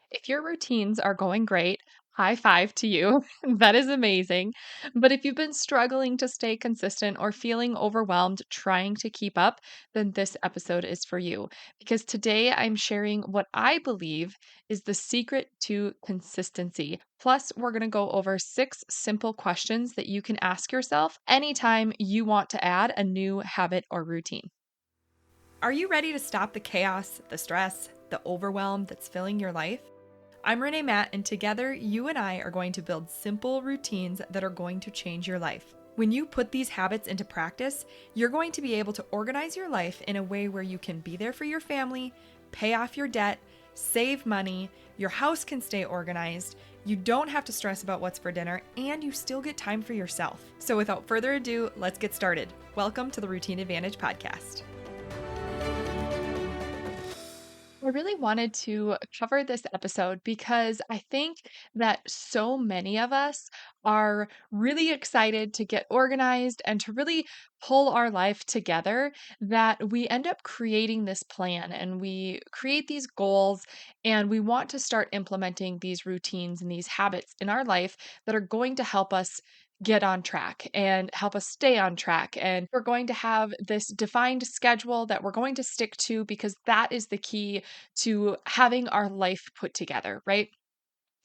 If your routines are going great, high five to you. That is amazing. But if you've been struggling to stay consistent or feeling overwhelmed trying to keep up, then this episode is for you. Because today I'm sharing what I believe is the secret to consistency. Plus, we're going to go over 6 simple questions that you can ask yourself anytime you want to add a new habit or routine. Are you ready to stop the chaos, the stress, the overwhelm that's filling your life? I'm Renae Matt, and together you and I are going to build simple routines that are going to change your life. When you put these habits into practice, you're going to be able to organize your life in a way where you can be there for your family, pay off your debt, save money, your house can stay organized, you don't have to stress about what's for dinner, and you still get time for yourself. So without further ado, let's get started. Welcome to the Routine Advantage Podcast. I really wanted to cover this episode because I think that so many of us are really excited to get organized and to really pull our life together that we end up creating this plan and we create these goals and we want to start implementing these routines and these habits in our life that are going to help us get on track and help us stay on track. And we're going to have this defined schedule that we're going to stick to because that is the key to having our life put together, right?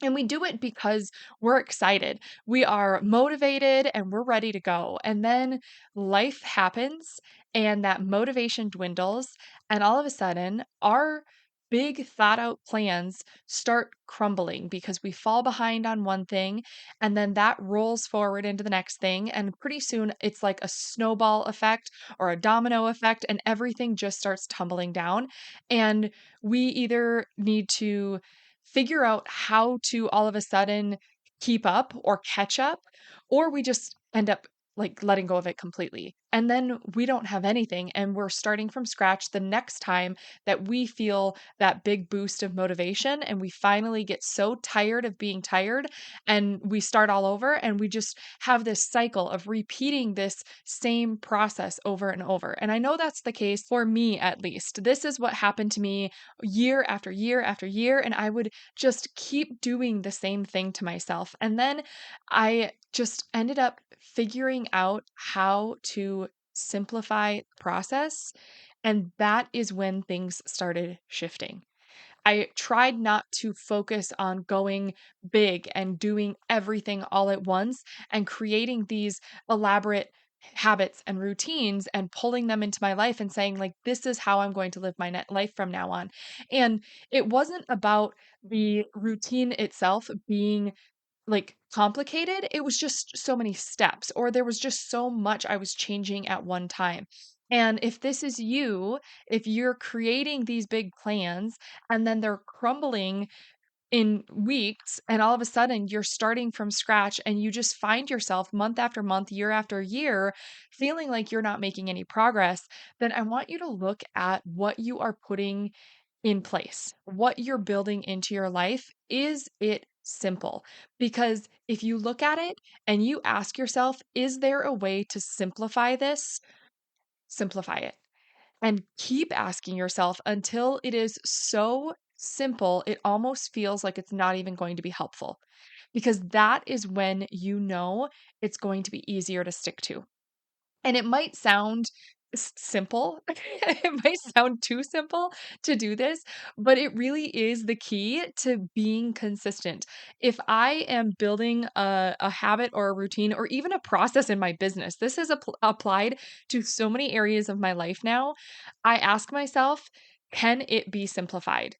And we do it because we're excited. We are motivated and we're ready to go. And then life happens and that motivation dwindles. And all of a sudden, our big thought out plans start crumbling because we fall behind on one thing and then that rolls forward into the next thing. And pretty soon it's like a snowball effect or a domino effect, and everything just starts tumbling down. And we either need to figure out how to all of a sudden keep up or catch up, or we just end up like letting go of it completely. And then we don't have anything and we're starting from scratch the next time that we feel that big boost of motivation and we finally get so tired of being tired and we start all over and we just have this cycle of repeating this same process over and over. And I know that's the case for me at least. This is what happened to me year after year after year. And I would just keep doing the same thing to myself. And then I just ended up figuring out how to simplify the process. And that is when things started shifting. I tried not to focus on going big and doing everything all at once and creating these elaborate habits and routines and pulling them into my life and saying like this is how I'm going to live my life from now on. And it wasn't about the routine itself being like complicated. It was just so many steps, or there was just so much I was changing at one time. And if this is you, if you're creating these big plans and then they're crumbling in weeks, and all of a sudden you're starting from scratch and you just find yourself month after month, year after year, feeling like you're not making any progress, then I want you to look at what you are putting in place, what you're building into your life. Is it simple? Because if you look at it and you ask yourself, is there a way to simplify this? Simplify it and keep asking yourself until it is so simple, it almost feels like it's not even going to be helpful. Because that is when you know it's going to be easier to stick to. And it might sound simple. It might sound too simple to do this, but it really is the key to being consistent. If I am building a habit or a routine or even a process in my business, this is applied to so many areas of my life now. I ask myself, can it be simplified?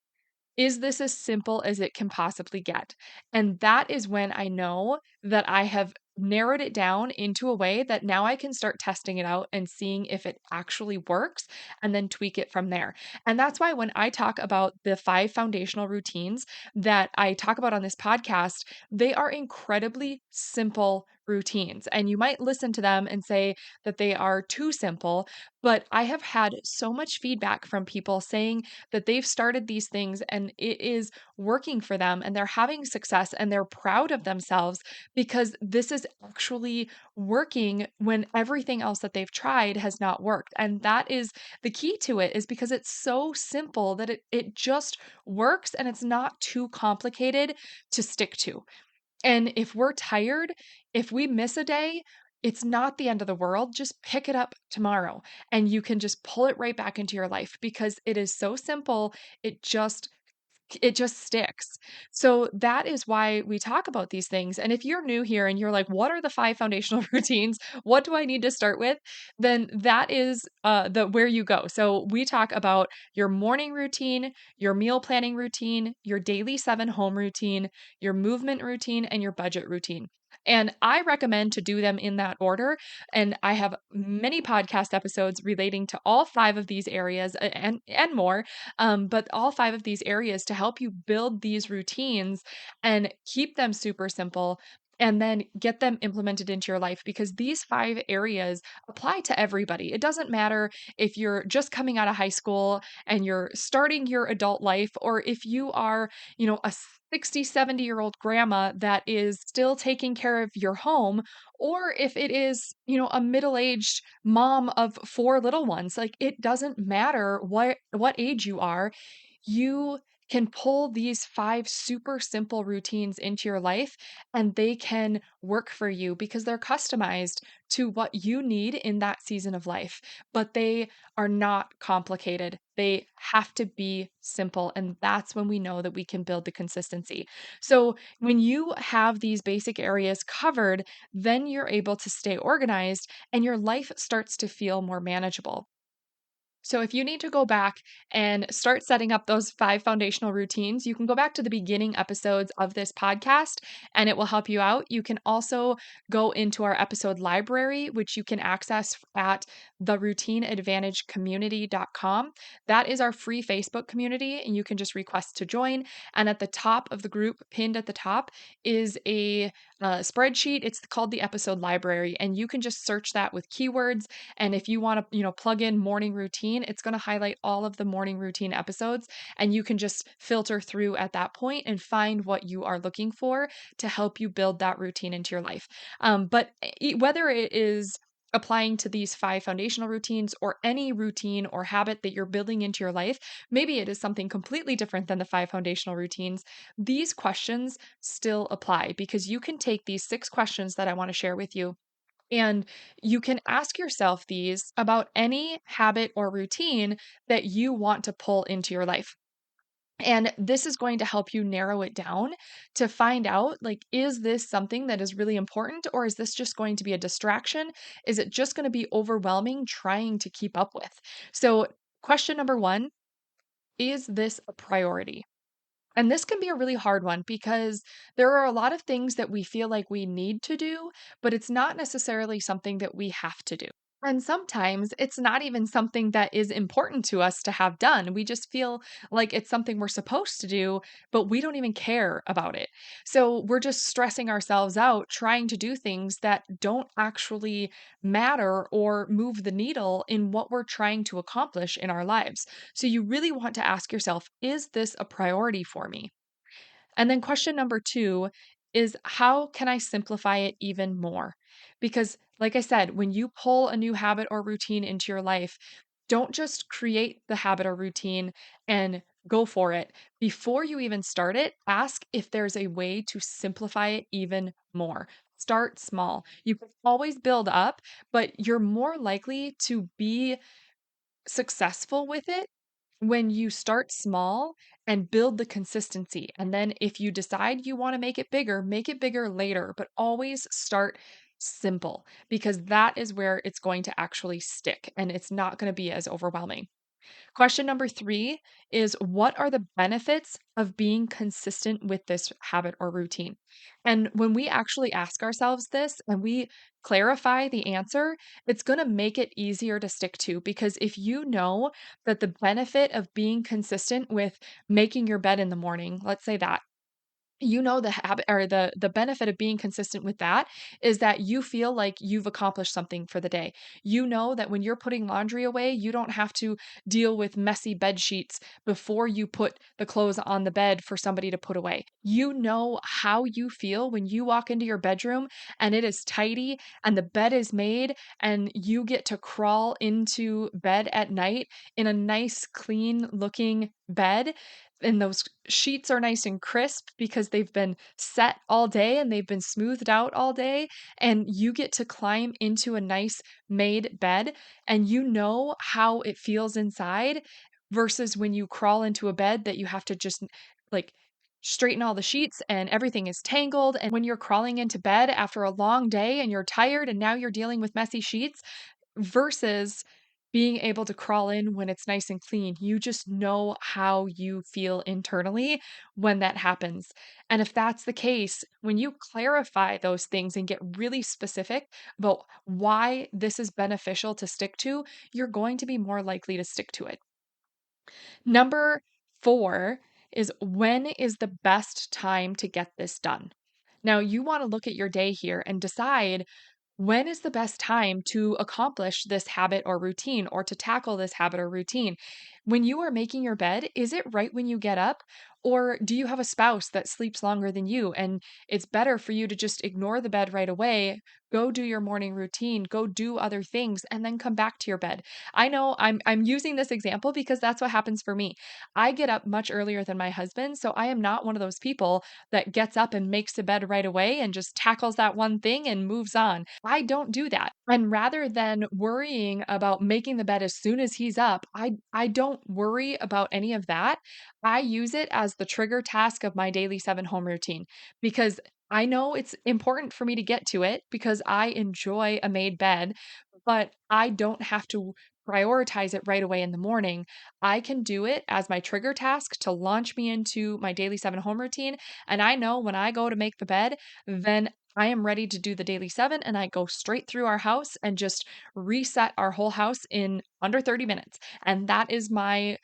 Is this as simple as it can possibly get? And that is when I know that I have narrowed it down into a way that now I can start testing it out and seeing if it actually works and then tweak it from there. And that's why when I talk about the 5 foundational routines that I talk about on this podcast, they are incredibly simple routines. And you might listen to them and say that they are too simple, but I have had so much feedback from people saying that they've started these things and it is working for them and they're having success and they're proud of themselves because this is actually working when everything else that they've tried has not worked. And that is the key to it, is because it's so simple that it just works and it's not too complicated to stick to. And if we're tired, if we miss a day, it's not the end of the world. Just pick it up tomorrow and you can just pull it right back into your life because it is so simple. It just sticks. So that is why we talk about these things. And if you're new here and you're like, what are the 5 foundational routines? What do I need to start with? Then that is the where you go. So we talk about your morning routine, your meal planning routine, your daily 7 home routine, your movement routine, and your budget routine. And I recommend to do them in that order. And I have many podcast episodes relating to all 5 of these areas and more, but all 5 of these areas to help you build these routines and keep them super simple and then get them implemented into your life because these 5 areas apply to everybody. It doesn't matter if you're just coming out of high school and you're starting your adult life, or if you are, a 60, 70-year-old grandma that is still taking care of your home, or if it is, a middle-aged mom of 4 little ones. Like, it doesn't matter what age you are, you can pull these 5 super simple routines into your life and they can work for you because they're customized to what you need in that season of life. But they are not complicated. They have to be simple. And that's when we know that we can build the consistency. So when you have these basic areas covered, then you're able to stay organized and your life starts to feel more manageable. So if you need to go back and start setting up those 5 foundational routines, you can go back to the beginning episodes of this podcast and it will help you out. You can also go into our episode library, which you can access at theroutineadvantagecommunity.com. That is our free Facebook community, and you can just request to join. And at the top of the group, pinned at the top, is a spreadsheet. It's called the episode library, and you can just search that with keywords. And if you want to, plug in morning routine, it's going to highlight all of the morning routine episodes. And you can just filter through at that point and find what you are looking for to help you build that routine into your life. But whether it is applying to these 5 foundational routines or any routine or habit that you're building into your life, maybe it is something completely different than the 5 foundational routines. These questions still apply because you can take these 6 questions that I want to share with you and you can ask yourself these about any habit or routine that you want to pull into your life. And this is going to help you narrow it down to find out, like, is this something that is really important, or is this just going to be a distraction? Is it just going to be overwhelming trying to keep up with? So, question number 1, is this a priority? And this can be a really hard one because there are a lot of things that we feel like we need to do, but it's not necessarily something that we have to do. And sometimes it's not even something that is important to us to have done. We just feel like it's something we're supposed to do, but we don't even care about it. So we're just stressing ourselves out trying to do things that don't actually matter or move the needle in what we're trying to accomplish in our lives. So you really want to ask yourself, is this a priority for me? And then question number 2 is, how can I simplify it even more? Because, like I said, when you pull a new habit or routine into your life, don't just create the habit or routine and go for it. Before you even start it, ask if there's a way to simplify it even more. Start small. You can always build up, but you're more likely to be successful with it when you start small and build the consistency. And then if you decide you want to make it bigger later, but always start simple because that is where it's going to actually stick and it's not going to be as overwhelming. Question number 3 is, what are the benefits of being consistent with this habit or routine? And when we actually ask ourselves this and we clarify the answer, it's going to make it easier to stick to because if you know that the benefit of being consistent with making your bed in the morning, let's say that, you know the habit or the benefit of being consistent with that is that you feel like you've accomplished something for the day. You know that when you're putting laundry away, you don't have to deal with messy bed sheets before you put the clothes on the bed for somebody to put away. You know how you feel when you walk into your bedroom and it is tidy and the bed is made and you get to crawl into bed at night in a nice clean looking bed, and those sheets are nice and crisp because they've been set all day and they've been smoothed out all day, and you get to climb into a nice made bed, and you know how it feels inside versus when you crawl into a bed that you have to just, like, straighten all the sheets and everything is tangled, and when you're crawling into bed after a long day and you're tired and now you're dealing with messy sheets, versus being able to crawl in when it's nice and clean. You just know how you feel internally when that happens. And if that's the case, when you clarify those things and get really specific about why this is beneficial to stick to, you're going to be more likely to stick to it. Number 4 is, when is the best time to get this done? Now, you want to look at your day here and decide, when is the best time to accomplish this habit or routine or to tackle this habit or routine? When you are making your bed, is it right when you get up? Or do you have a spouse that sleeps longer than you and it's better for you to just ignore the bed right away, go do your morning routine, go do other things and then come back to your bed? I know I'm using this example because that's what happens for me. I get up much earlier than my husband, so I am not one of those people that gets up and makes the bed right away and just tackles that one thing and moves on. I don't do that. And rather than worrying about making the bed as soon as he's up, I don't worry about any of that. I use it as the trigger task of my daily 7 home routine because I know it's important for me to get to it because I enjoy a made bed, but I don't have to prioritize it right away in the morning. I can do it as my trigger task to launch me into my daily 7 home routine. And I know when I go to make the bed, then I am ready to do the daily 7 and I go straight through our house and just reset our whole house in under 30 minutes. And that is my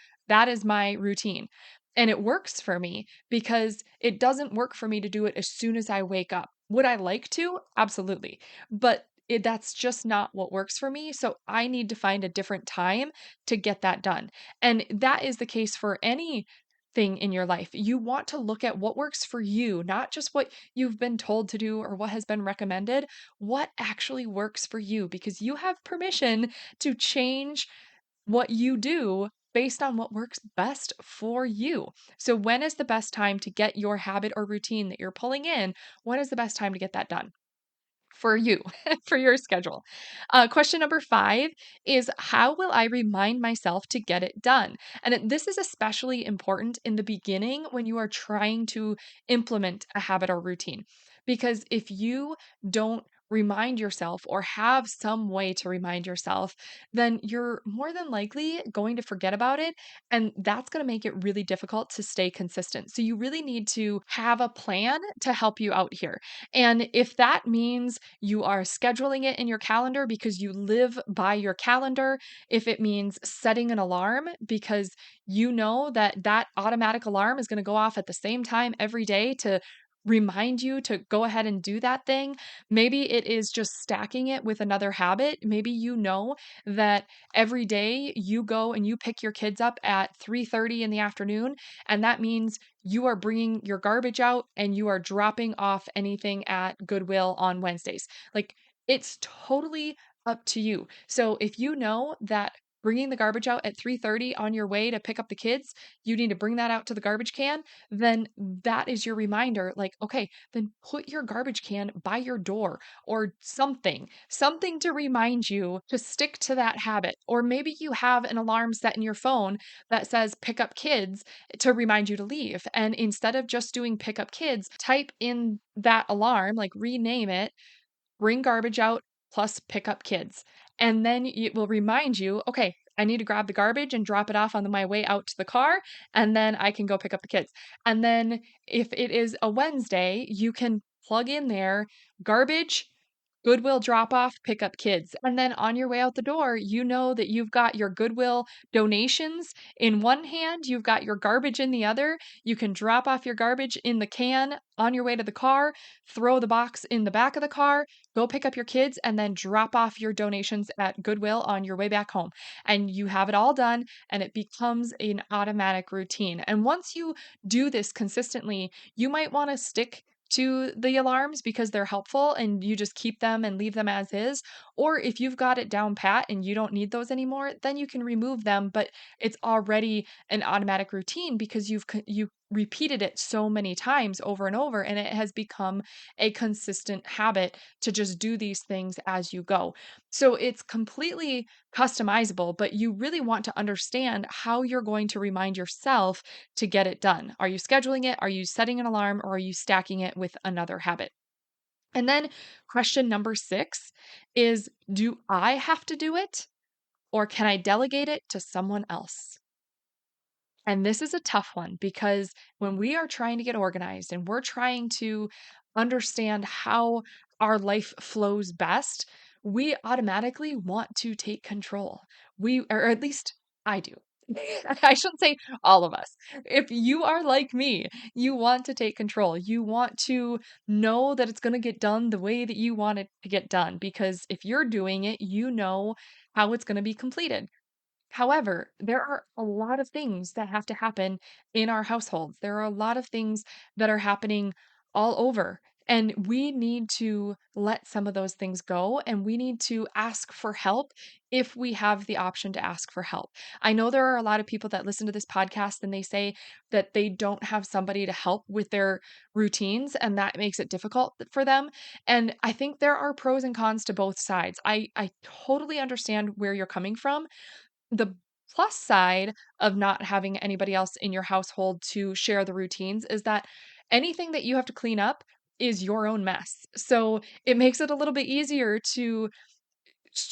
routine. And it works for me because it doesn't work for me to do it as soon as I wake up. Would I like to? Absolutely. But that's just not what works for me. So I need to find a different time to get that done. And that is the case for any thing in your life. You want to look at what works for you, not just what you've been told to do or what has been recommended, what actually works for you, because you have permission to change what you do based on what works best for you. So, when is the best time to get your habit or routine that you're pulling in? When is the best time to get that done? For you, for your schedule. Question number 5 is, how will I remind myself to get it done? And this is especially important in the beginning when you are trying to implement a habit or routine. Because if you don't remind yourself or have some way to remind yourself, then you're more than likely going to forget about it. And that's going to make it really difficult to stay consistent. So you really need to have a plan to help you out here. And if that means you are scheduling it in your calendar because you live by your calendar, if it means setting an alarm because you know that that automatic alarm is going to go off at the same time every day to remind you to go ahead and do that thing. Maybe it is just stacking it with another habit. Maybe you know that every day you go and you pick your kids up at 3:30 in the afternoon, and that means you are bringing your garbage out and you are dropping off anything at Goodwill on Wednesdays. Like, it's totally up to you. So if you know that bringing the garbage out at 3:30 on your way to pick up the kids, you need to bring that out to the garbage can, then that is your reminder, like, okay, then put your garbage can by your door or something to remind you to stick to that habit. Or maybe you have an alarm set in your phone that says pick up kids to remind you to leave. And instead of just doing pick up kids, type in that alarm, like rename it, bring garbage out plus pick up kids. And then it will remind you, okay, I need to grab the garbage and drop it off on my way out to the car, and then I can go pick up the kids. And then if it is a Wednesday, you can plug in there garbage Goodwill drop off, pick up kids. And then on your way out the door, you know that you've got your Goodwill donations in one hand, you've got your garbage in the other. You can drop off your garbage in the can on your way to the car, throw the box in the back of the car, go pick up your kids, and then drop off your donations at Goodwill on your way back home. And you have it all done, and it becomes an automatic routine. And once you do this consistently, you might want to stick to the alarms because they're helpful and you just keep them and leave them as is. Or if you've got it down pat and you don't need those anymore, then you can remove them, but it's already an automatic routine because you repeated it so many times over and over, and it has become a consistent habit to just do these things as you go. So it's completely customizable, but you really want to understand how you're going to remind yourself to get it done. Are you scheduling it? Are you setting an alarm? Or are you stacking it with another habit? And then question number 6 is, do I have to do it or can I delegate it to someone else? And this is a tough one because when we are trying to get organized and we're trying to understand how our life flows best, we automatically want to take control. Or at least I do. I shouldn't say all of us. If you are like me, you want to take control. You want to know that it's going to get done the way that you want it to get done because if you're doing it, you know how it's going to be completed. However, there are a lot of things that have to happen in our households. There are a lot of things that are happening all over. And we need to let some of those things go and we need to ask for help if we have the option to ask for help. I know there are a lot of people that listen to this podcast and they say that they don't have somebody to help with their routines and that makes it difficult for them. And I think there are pros and cons to both sides. I totally understand where you're coming from. The plus side of not having anybody else in your household to share the routines is that anything that you have to clean up is your own mess. So it makes it a little bit easier to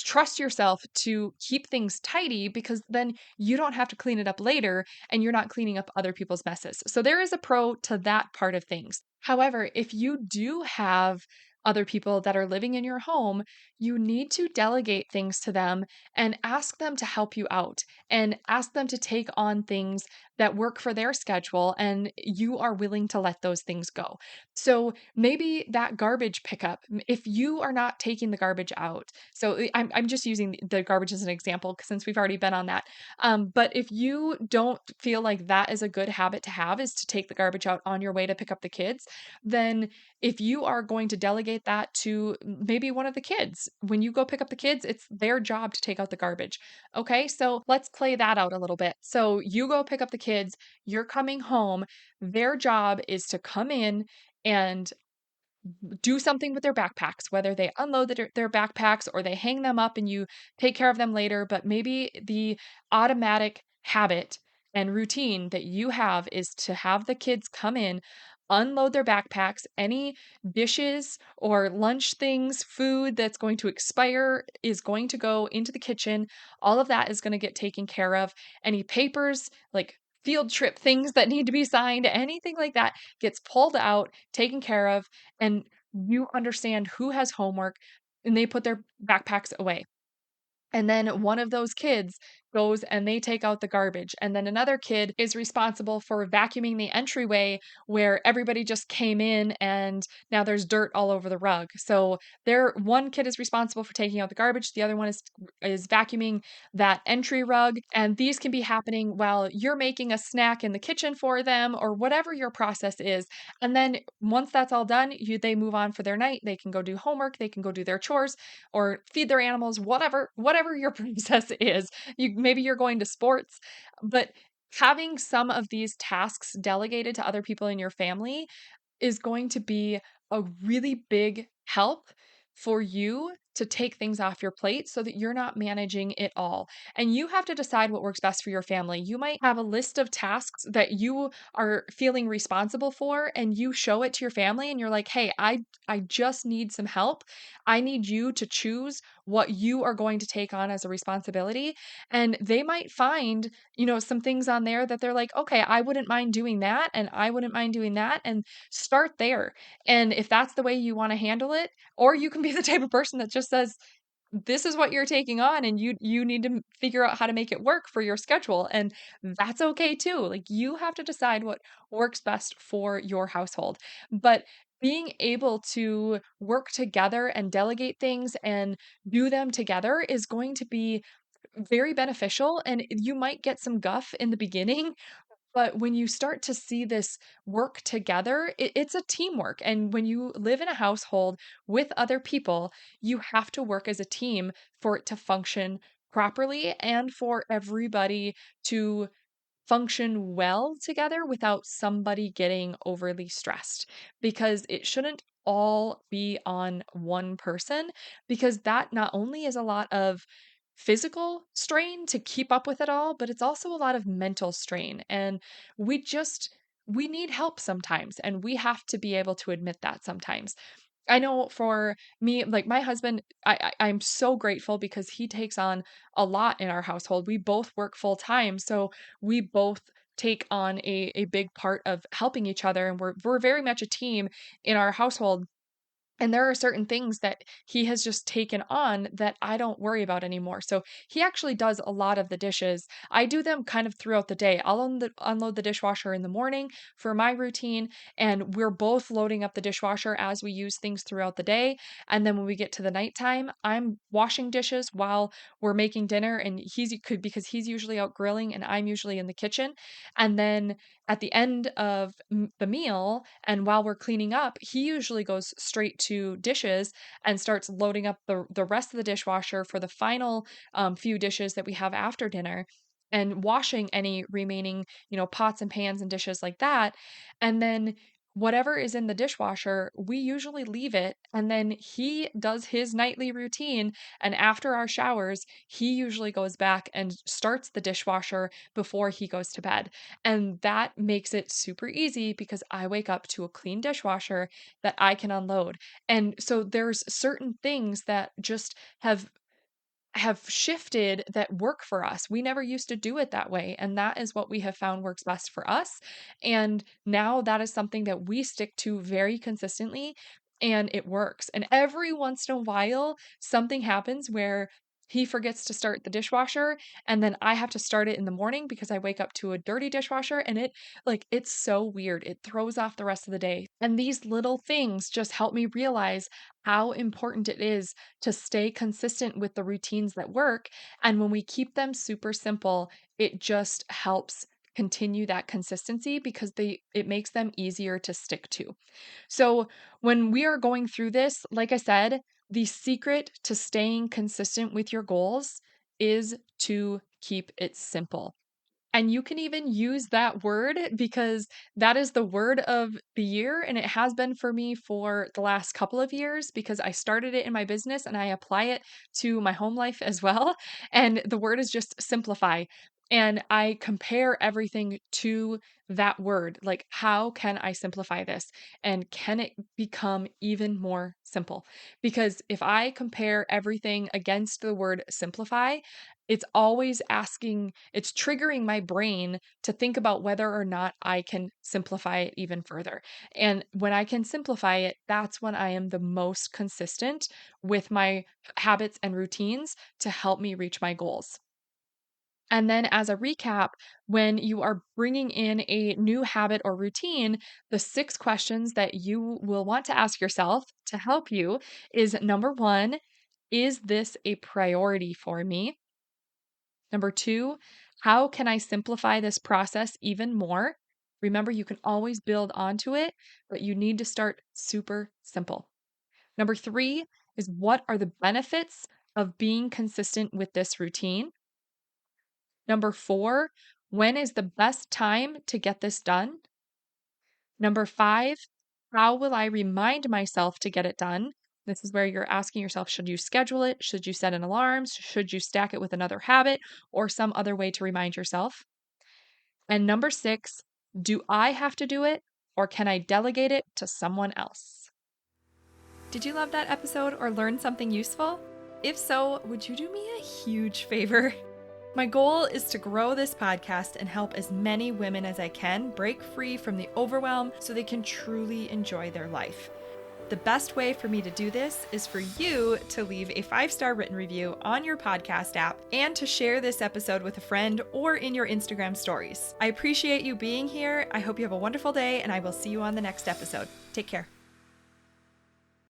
trust yourself to keep things tidy because then you don't have to clean it up later and you're not cleaning up other people's messes. So there is a pro to that part of things. However, if you do have other people that are living in your home, you need to delegate things to them and ask them to help you out and ask them to take on things that work for their schedule and you are willing to let those things go. So maybe that garbage pickup, if you are not taking the garbage out, so I'm just using the garbage as an example since we've already been on that. But if you don't feel like that is a good habit to have, is to take the garbage out on your way to pick up the kids, then if you are going to delegate that to maybe one of the kids, when you go pick up the kids, it's their job to take out the garbage. Okay, so let's play that out a little bit. So you go pick up the kids, you're coming home, their job is to come in and do something with their backpacks, whether they unload their backpacks or they hang them up and you take care of them later. But maybe the automatic habit and routine that you have is to have the kids come in, unload their backpacks, any dishes or lunch things, food that's going to expire is going to go into the kitchen. All of that is going to get taken care of. Any papers, like field trip things that need to be signed, anything like that gets pulled out, taken care of, and you understand who has homework and they put their backpacks away. And then one of those kids goes and they take out the garbage. And then another kid is responsible for vacuuming the entryway where everybody just came in and now there's dirt all over the rug. So there one kid is responsible for taking out the garbage, the other one is vacuuming that entry rug. And these can be happening while you're making a snack in the kitchen for them or whatever your process is. And then once that's all done, they move on for their night. They can go do homework, they can go do their chores or feed their animals, whatever your process is. Maybe you're going to sports, but having some of these tasks delegated to other people in your family is going to be a really big help for you to take things off your plate so that you're not managing it all. And you have to decide what works best for your family. You might have a list of tasks that you are feeling responsible for, and you show it to your family and you're like, "Hey, I just need some help. I need you to choose what you are going to take on as a responsibility." And they might find, some things on there that they're like, "Okay, I wouldn't mind doing that and I wouldn't mind doing that." And start there. And if that's the way you want to handle it, or you can be the type of person that just says, this is what you're taking on and you need to figure out how to make it work for your schedule, and that's okay too. Like, you have to decide what works best for your household. But being able to work together and delegate things and do them together is going to be very beneficial, and you might get some guff in the beginning, but when you start to see this work together, it's a teamwork. And when you live in a household with other people, you have to work as a team for it to function properly and for everybody to function well together without somebody getting overly stressed, because it shouldn't all be on one person, because that not only is a lot of physical strain to keep up with it all, but it's also a lot of mental strain. And we need help sometimes, and we have to be able to admit that sometimes. I know for me, like my husband, I'm so grateful because he takes on a lot in our household. We both work full time, so we both take on a big part of helping each other, and we're very much a team in our household. And there are certain things that he has just taken on that I don't worry about anymore. So he actually does a lot of the dishes. I do them kind of throughout the day. I'll unload the dishwasher in the morning for my routine, and we're both loading up the dishwasher as we use things throughout the day. And then when we get to the nighttime, I'm washing dishes while we're making dinner, and because he's usually out grilling and I'm usually in the kitchen. And then at the end of the meal, and while we're cleaning up, he usually goes straight to dishes and starts loading up the rest of the dishwasher for the final few dishes that we have after dinner, and washing any remaining, pots and pans and dishes like that. And then whatever is in the dishwasher, we usually leave it. And then he does his nightly routine. And after our showers, he usually goes back and starts the dishwasher before he goes to bed. And that makes it super easy because I wake up to a clean dishwasher that I can unload. And so there's certain things that just have shifted that work for us. We never used to do it that way, and that is what we have found works best for us. And now that is something that we stick to very consistently, and it works. And every once in a while, something happens where he forgets to start the dishwasher, and then I have to start it in the morning because I wake up to a dirty dishwasher, and it's so weird. It throws off the rest of the day. And these little things just help me realize how important it is to stay consistent with the routines that work. And when we keep them super simple, it just helps continue that consistency because it makes them easier to stick to. So when we are going through this, like I said, the secret to staying consistent with your goals is to keep it simple. And you can even use that word because that is the word of the year. And it has been for me for the last couple of years because I started it in my business and I apply it to my home life as well. And the word is just simplify. And I compare everything to that word. Like, how can I simplify this? And can it become even more simple? Because if I compare everything against the word simplify, it's triggering my brain to think about whether or not I can simplify it even further. And when I can simplify it, that's when I am the most consistent with my habits and routines to help me reach my goals. And then, as a recap, when you are bringing in a new habit or routine, the 6 questions that you will want to ask yourself to help you is number one, is this a priority for me? Number two, how can I simplify this process even more? Remember, you can always build onto it, but you need to start super simple. Number three is, what are the benefits of being consistent with this routine? Number four, when is the best time to get this done? Number five, how will I remind myself to get it done? This is where you're asking yourself, should you schedule it? Should you set an alarm? Should you stack it with another habit or some other way to remind yourself? And number 6, do I have to do it or can I delegate it to someone else? Did you love that episode or learn something useful? If so, would you do me a huge favor? My goal is to grow this podcast and help as many women as I can break free from the overwhelm so they can truly enjoy their life. The best way for me to do this is for you to leave a 5-star written review on your podcast app and to share this episode with a friend or in your Instagram stories. I appreciate you being here. I hope you have a wonderful day, and I will see you on the next episode. Take care.